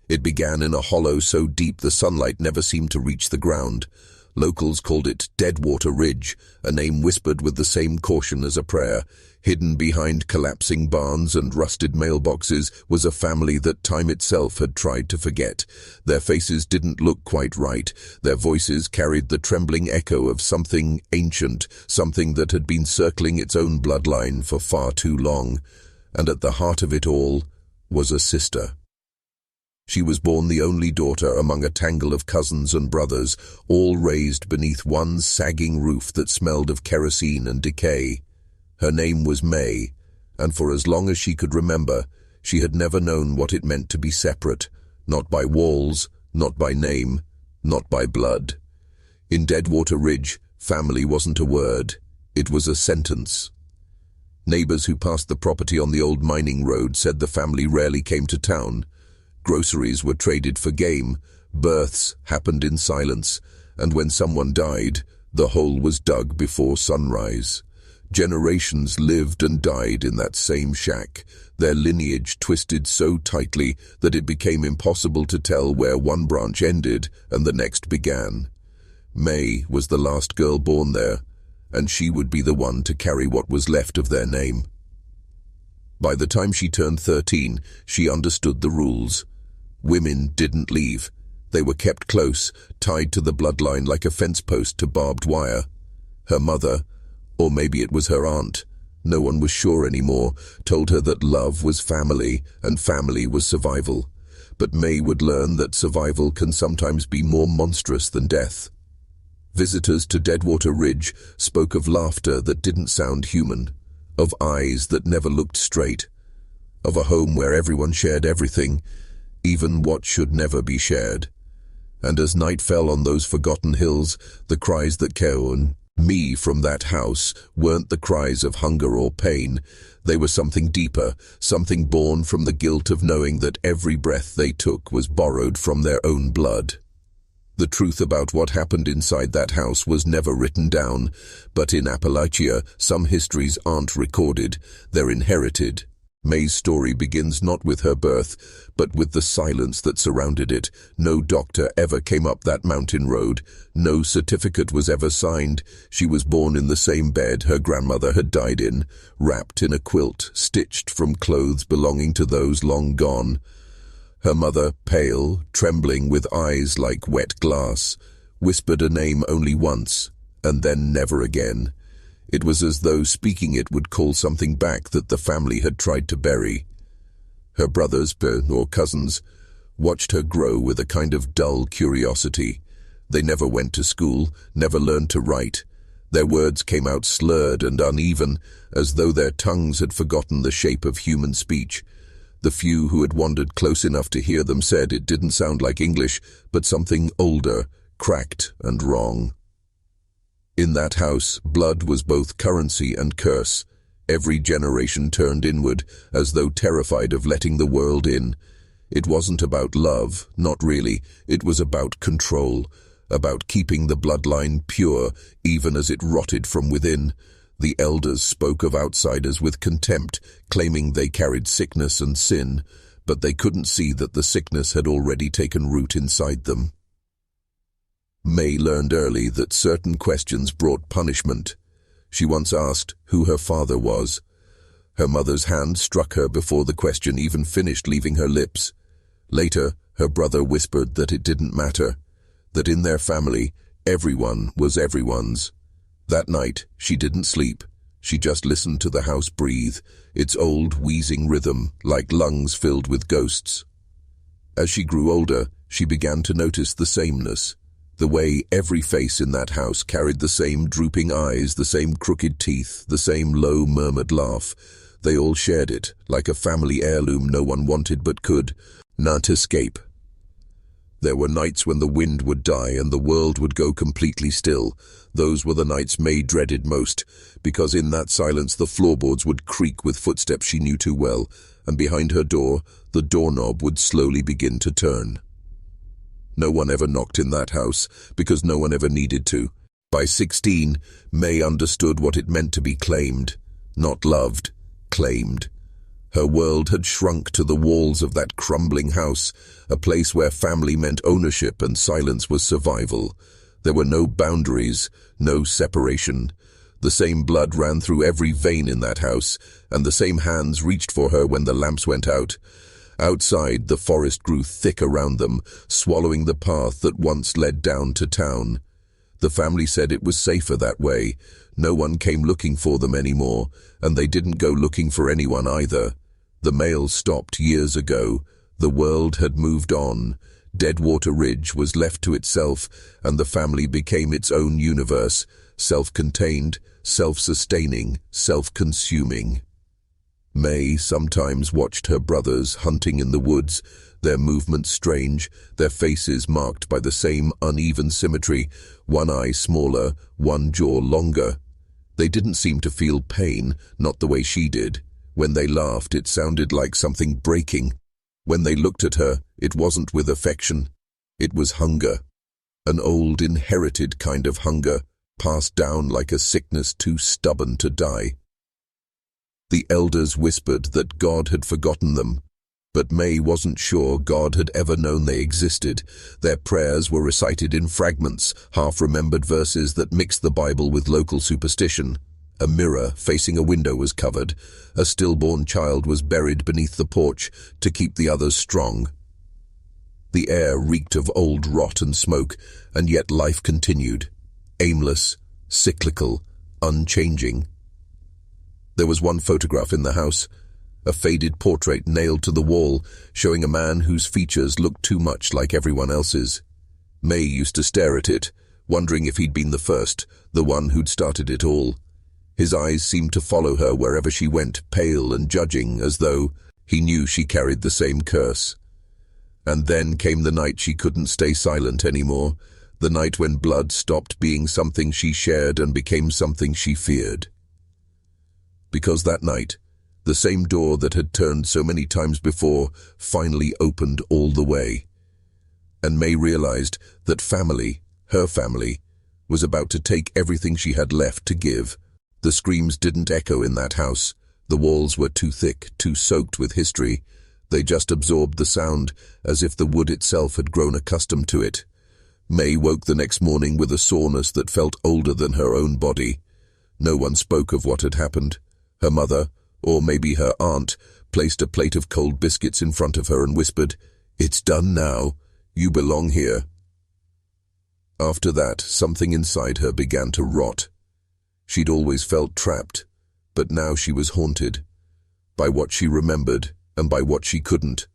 It began in a hollow so deep the sunlight never seemed to reach the ground. Locals called it Deadwater Ridge, a name whispered with the same caution as a prayer. Hidden behind collapsing barns and rusted mailboxes was a family that time itself had tried to forget. Their faces didn't look quite right. Their voices carried the trembling echo of something ancient, something that had been circling its own bloodline for far too long. And at the heart of it all was a sister. She was born the only daughter among a tangle of cousins and brothers, all raised beneath one sagging roof that smelled of kerosene and decay. Her name was May, and for as long as she could remember, she had never known what it meant to be separate, not by walls, not by name, not by blood. In Deadwater Ridge, family wasn't a word, it was a sentence. Neighbors who passed the property on the old mining road said the family rarely came to town. Groceries were traded for game, births happened in silence, and when someone died, the hole was dug before sunrise. Generations lived and died in that same shack, their lineage twisted so tightly that it became impossible to tell where one branch ended and the next began. May was the last girl born there, and she would be the one to carry what was left of their name. By the time she turned 13, she understood the rules. Women didn't leave. They were kept close, tied to the bloodline like a fence post to barbed wire. Her mother, or maybe it was her aunt, no one was sure anymore, told her that love was family and family was survival. But May would learn that survival can sometimes be more monstrous than death. Visitors to Deadwater Ridge spoke of laughter that didn't sound human, of eyes that never looked straight, of a home where everyone shared everything, even what should never be shared. And as night fell on those forgotten hills, the cries that came me from that house weren't the cries of hunger or pain. They were something deeper, something born from the guilt of knowing that every breath they took was borrowed from their own blood. The truth about what happened inside that house was never written down, but in Appalachia, some histories aren't recorded, they're inherited. May's story begins not with her birth, but with the silence that surrounded it. No doctor ever came up that mountain road. No certificate was ever signed. She was born in the same bed her grandmother had died in, wrapped in a quilt, stitched from clothes belonging to those long gone. Her mother, pale, trembling with eyes like wet glass, whispered a name only once, and then never again. It was as though speaking it would call something back that the family had tried to bury. Her brothers, or cousins, watched her grow with a kind of dull curiosity. They never went to school, never learned to write. Their words came out slurred and uneven, as though their tongues had forgotten the shape of human speech. The few who had wandered close enough to hear them said it didn't sound like English, but something older, cracked and wrong. In that house, blood was both currency and curse. Every generation turned inward, as though terrified of letting the world in. It wasn't about love, not really. It was about control, about keeping the bloodline pure, even as it rotted from within. The elders spoke of outsiders with contempt, claiming they carried sickness and sin, but they couldn't see that the sickness had already taken root inside them. May learned early that certain questions brought punishment. She once asked who her father was. Her mother's hand struck her before the question even finished leaving her lips. Later, her brother whispered that it didn't matter, that in their family, everyone was everyone's. That night, she didn't sleep. She just listened to the house breathe, its old wheezing rhythm, like lungs filled with ghosts. As she grew older, she began to notice the sameness. The way every face in that house carried the same drooping eyes, the same crooked teeth, the same low murmured laugh. They all shared it, like a family heirloom no one wanted but could not escape. There were nights when the wind would die and the world would go completely still. Those were the nights May dreaded most, because in that silence the floorboards would creak with footsteps she knew too well, and behind her door, the doorknob would slowly begin to turn. No one ever knocked in that house, because no one ever needed to. By 16, May understood what it meant to be claimed. Not loved, claimed. Her world had shrunk to the walls of that crumbling house, a place where family meant ownership and silence was survival. There were no boundaries, no separation. The same blood ran through every vein in that house, and the same hands reached for her when the lamps went out. Outside, the forest grew thick around them, swallowing the path that once led down to town. The family said it was safer that way. No one came looking for them anymore, and they didn't go looking for anyone either. The mail stopped years ago. The world had moved on. Deadwater Ridge was left to itself, and the family became its own universe, self-contained, self-sustaining, self-consuming. May sometimes watched her brothers hunting in the woods, their movements strange, their faces marked by the same uneven symmetry, one eye smaller, one jaw longer. They didn't seem to feel pain, not the way she did. When they laughed, it sounded like something breaking. When they looked at her, it wasn't with affection. It was hunger. An old, inherited kind of hunger, passed down like a sickness too stubborn to die. The elders whispered that God had forgotten them, but May wasn't sure God had ever known they existed. Their prayers were recited in fragments, half-remembered verses that mixed the Bible with local superstition. A mirror facing a window was covered. A stillborn child was buried beneath the porch to keep the others strong. The air reeked of old rot and smoke, and yet life continued. Aimless, cyclical, unchanging. There was one photograph in the house, a faded portrait nailed to the wall, showing a man whose features looked too much like everyone else's. May used to stare at it, wondering if he'd been the first, the one who'd started it all. His eyes seemed to follow her wherever she went, pale and judging, as though he knew she carried the same curse. And then came the night she couldn't stay silent anymore, the night when blood stopped being something she shared and became something she feared. Because that night, the same door that had turned so many times before finally opened all the way. And May realized that family, her family, was about to take everything she had left to give. The screams didn't echo in that house. The walls were too thick, too soaked with history. They just absorbed the sound, as if the wood itself had grown accustomed to it. May woke the next morning with a soreness that felt older than her own body. No one spoke of what had happened. Her mother, or maybe her aunt, placed a plate of cold biscuits in front of her and whispered, "It's done now. You belong here." After that, something inside her began to rot. She'd always felt trapped, but now she was haunted. By what she remembered, and by what she couldn't.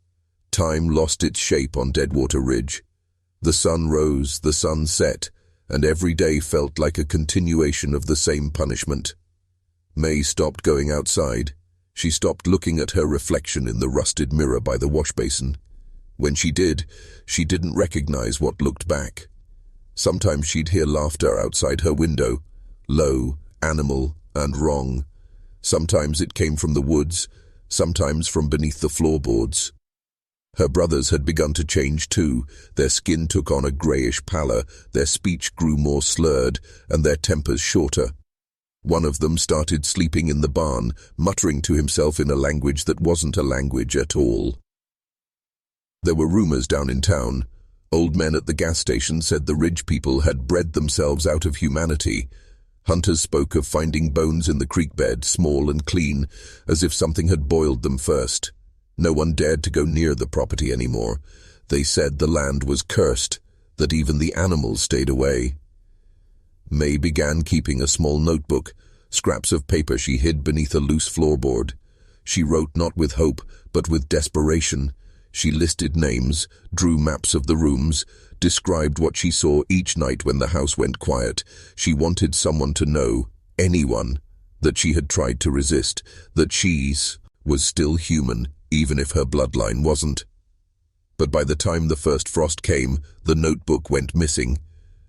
Time lost its shape on Deadwater Ridge. The sun rose, the sun set, and every day felt like a continuation of the same punishment. May stopped going outside. She stopped looking at her reflection in the rusted mirror by the wash basin. When she did, she didn't recognize what looked back. Sometimes she'd hear laughter outside her window, low, animal, and wrong. Sometimes it came from the woods, sometimes from beneath the floorboards. Her brothers had begun to change too. Their skin took on a greyish pallor, their speech grew more slurred, and their tempers shorter. One of them started sleeping in the barn, muttering to himself in a language that wasn't a language at all. There were rumors down in town. Old men at the gas station said the Ridge people had bred themselves out of humanity. Hunters spoke of finding bones in the creek bed, small and clean, as if something had boiled them first. No one dared to go near the property anymore. They said the land was cursed, that even the animals stayed away. May began keeping a small notebook, scraps of paper she hid beneath a loose floorboard. She wrote not with hope, but with desperation. She listed names, drew maps of the rooms, described what she saw each night when the house went quiet. She wanted someone to know, anyone, that she had tried to resist, that she was still human, even if her bloodline wasn't. But by the time the first frost came, the notebook went missing,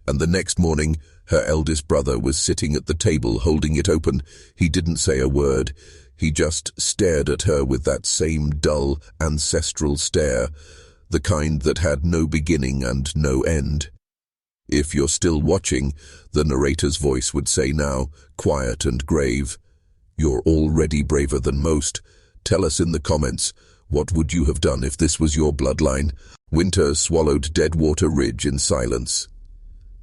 and the next morning, her eldest brother was sitting at the table holding it open. He didn't say a word. He just stared at her with that same dull, ancestral stare, the kind that had no beginning and no end. "If you're still watching," the narrator's voice would say now, quiet and grave, "you're already braver than most. Tell us in the comments, what would you have done if this was your bloodline? Winter swallowed Deadwater Ridge in silence.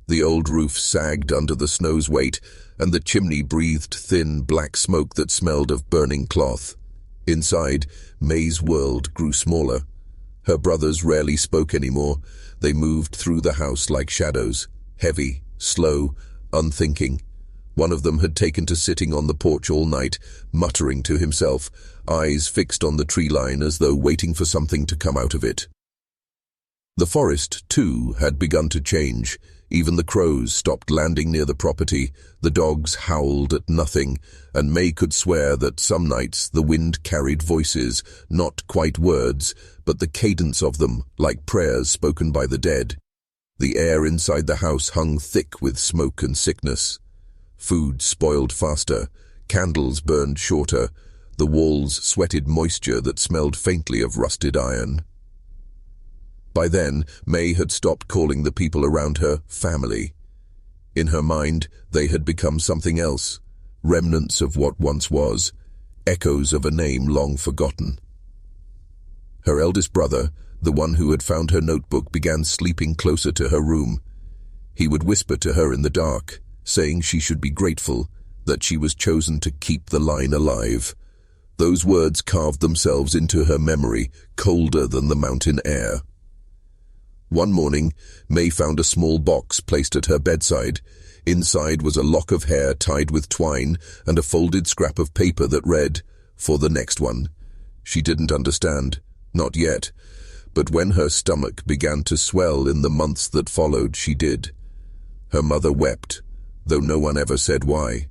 The old roof sagged under the snow's weight, and the chimney breathed thin, black smoke that smelled of burning cloth. Inside, May's world grew smaller. Her brothers rarely spoke anymore. They moved through the house like shadows, heavy, slow, unthinking. One of them had taken to sitting on the porch all night, muttering to himself, eyes fixed on the tree line as though waiting for something to come out of it. The forest, too, had begun to change. Even the crows stopped landing near the property, the dogs howled at nothing, and May could swear that some nights the wind carried voices, not quite words, but the cadence of them, like prayers spoken by the dead. The air inside the house hung thick with smoke and sickness. Food spoiled faster, candles burned shorter, the walls sweated moisture that smelled faintly of rusted iron. By then, May had stopped calling the people around her family. In her mind, they had become something else, remnants of what once was, echoes of a name long forgotten. Her eldest brother, the one who had found her notebook, began sleeping closer to her room. He would whisper to her in the dark, saying she should be grateful that she was chosen to keep the line alive. Those words carved themselves into her memory, colder than the mountain air. One morning, May found a small box placed at her bedside. Inside was a lock of hair tied with twine and a folded scrap of paper that read, "For the next one." She didn't understand, not yet, but when her stomach began to swell in the months that followed, she did. Her mother wept, though no one ever said why.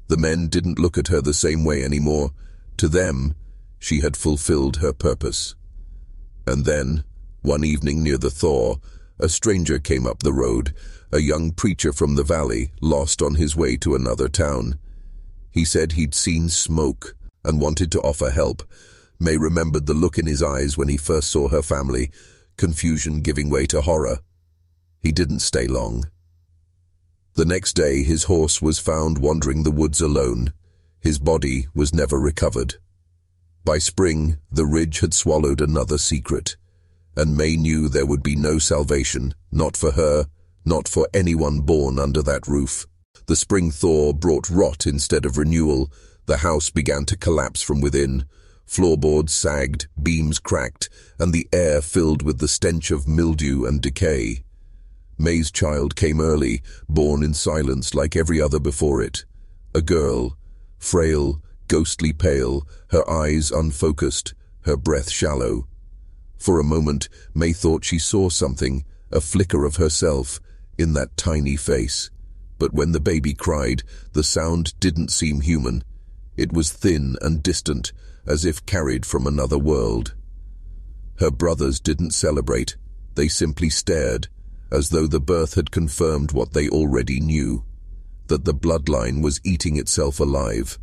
The men didn't look at her the same way anymore. To them, she had fulfilled her purpose. And then, one evening near the thaw, a stranger came up the road, a young preacher from the valley, lost on his way to another town. He said he'd seen smoke and wanted to offer help. May remembered the look in his eyes when he first saw her family, confusion giving way to horror. He didn't stay long. The next day, his horse was found wandering the woods alone. His body was never recovered. By spring, the ridge had swallowed another secret, and May knew there would be no salvation, not for her, not for anyone born under that roof. The spring thaw brought rot instead of renewal. The house began to collapse from within. Floorboards sagged, beams cracked, and the air filled with the stench of mildew and decay. May's child came early, born in silence like every other before it. A girl, frail, ghostly pale, her eyes unfocused, her breath shallow. For a moment, May thought she saw something, a flicker of herself, in that tiny face. But when the baby cried, the sound didn't seem human. It was thin and distant, as if carried from another world. Her brothers didn't celebrate. They simply stared, as though the birth had confirmed what they already knew, that the bloodline was eating itself alive.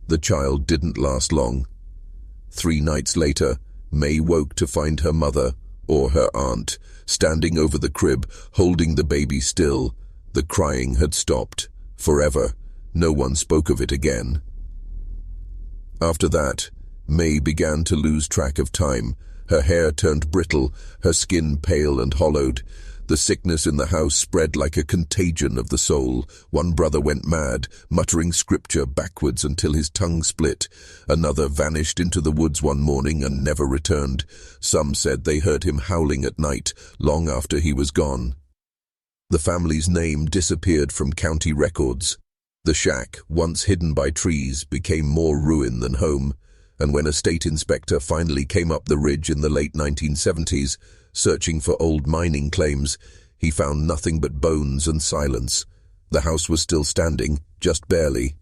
The child didn't last long. 3 nights later, May woke to find her mother, or her aunt, standing over the crib, holding the baby still. The crying had stopped, forever. No one spoke of it again. After that, May began to lose track of time. Her hair turned brittle, her skin pale and hollowed. The sickness in the house spread like a contagion of the soul. One brother went mad, muttering scripture backwards until his tongue split. Another vanished into the woods one morning and never returned. Some said they heard him howling at night, long after he was gone. The family's name disappeared from county records. The shack, once hidden by trees, became more ruin than home. And when a state inspector finally came up the ridge in the late 1970s, searching for old mining claims, he found nothing but bones and silence. The house was still standing, just barely.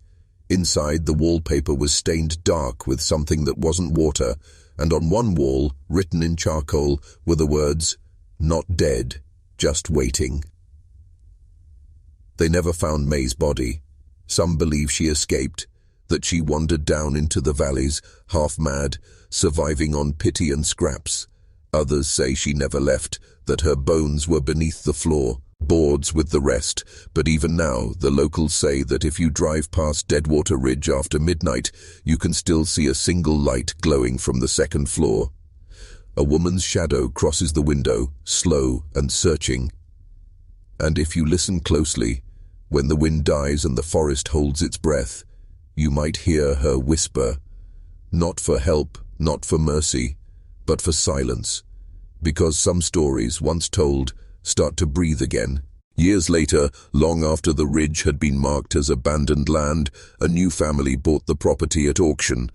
Inside, the wallpaper was stained dark with something that wasn't water, and on one wall, written in charcoal, were the words, "Not dead, just waiting." They never found May's body. Some believe she escaped, that she wandered down into the valleys, half-mad, surviving on pity and scraps. Others say she never left, that her bones were beneath the floor, boards with the rest, but even now, the locals say that if you drive past Deadwater Ridge after midnight, you can still see a single light glowing from the second floor. A woman's shadow crosses the window, slow and searching. And if you listen closely, when the wind dies and the forest holds its breath, you might hear her whisper, not for help, not for mercy, but for silence, because some stories, once told, start to breathe again. Years later, long after the ridge had been marked as abandoned land, a new family bought the property at auction.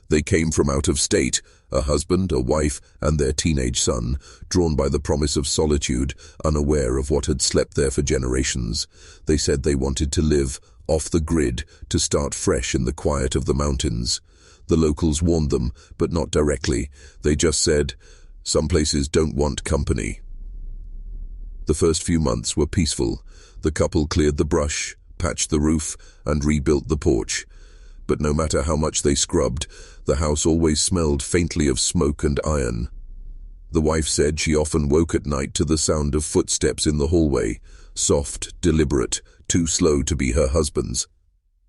They came from out of state, a husband, a wife, and their teenage son, drawn by the promise of solitude, unaware of what had slept there for generations. They said they wanted to live off the grid, to start fresh in the quiet of the mountains. The locals warned them, but not directly. They just said, "Some places don't want company." The first few months were peaceful. The couple cleared the brush, patched the roof, and rebuilt the porch. But no matter how much they scrubbed, the house always smelled faintly of smoke and iron. The wife said she often woke at night to the sound of footsteps in the hallway, soft, deliberate, too slow to be her husband's.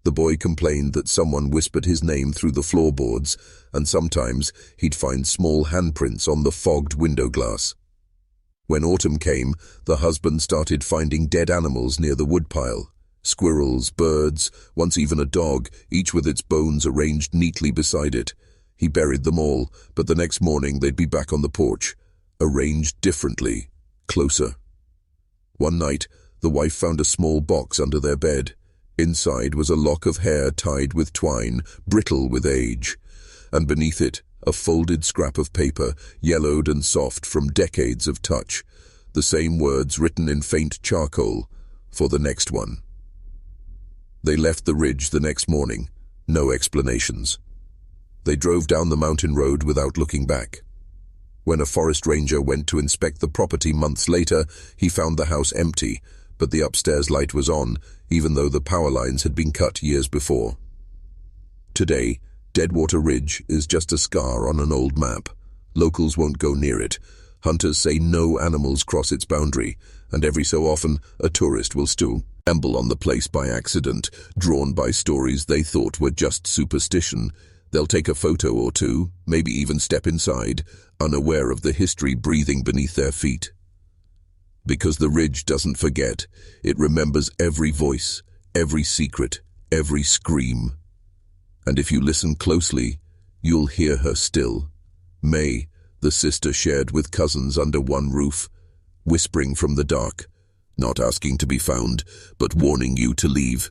The boy complained that someone whispered his name through the floorboards, and sometimes he'd find small handprints on the fogged window glass. When autumn came, the husband started finding dead animals near the woodpile. Squirrels, birds, once even a dog, each with its bones arranged neatly beside it. He buried them all, but the next morning they'd be back on the porch, arranged differently, closer. One night, the wife found a small box under their bed. Inside was a lock of hair tied with twine, brittle with age, and beneath it, a folded scrap of paper, yellowed and soft from decades of touch, the same words written in faint charcoal, for the next one. They left the ridge the next morning, no explanations. They drove down the mountain road without looking back. When a forest ranger went to inspect the property months later, he found the house empty, but the upstairs light was on, even though the power lines had been cut years before. Today, Deadwater Ridge is just a scar on an old map. Locals won't go near it. Hunters say no animals cross its boundary, and every so often a tourist will still stumble on the place by accident, drawn by stories they thought were just superstition. They'll take a photo or two, maybe even step inside, unaware of the history breathing beneath their feet. Because the ridge doesn't forget, it remembers every voice, every secret, every scream. And if you listen closely, you'll hear her still. May, the sister shared with cousins under one roof, whispering from the dark, not asking to be found, but warning you to leave.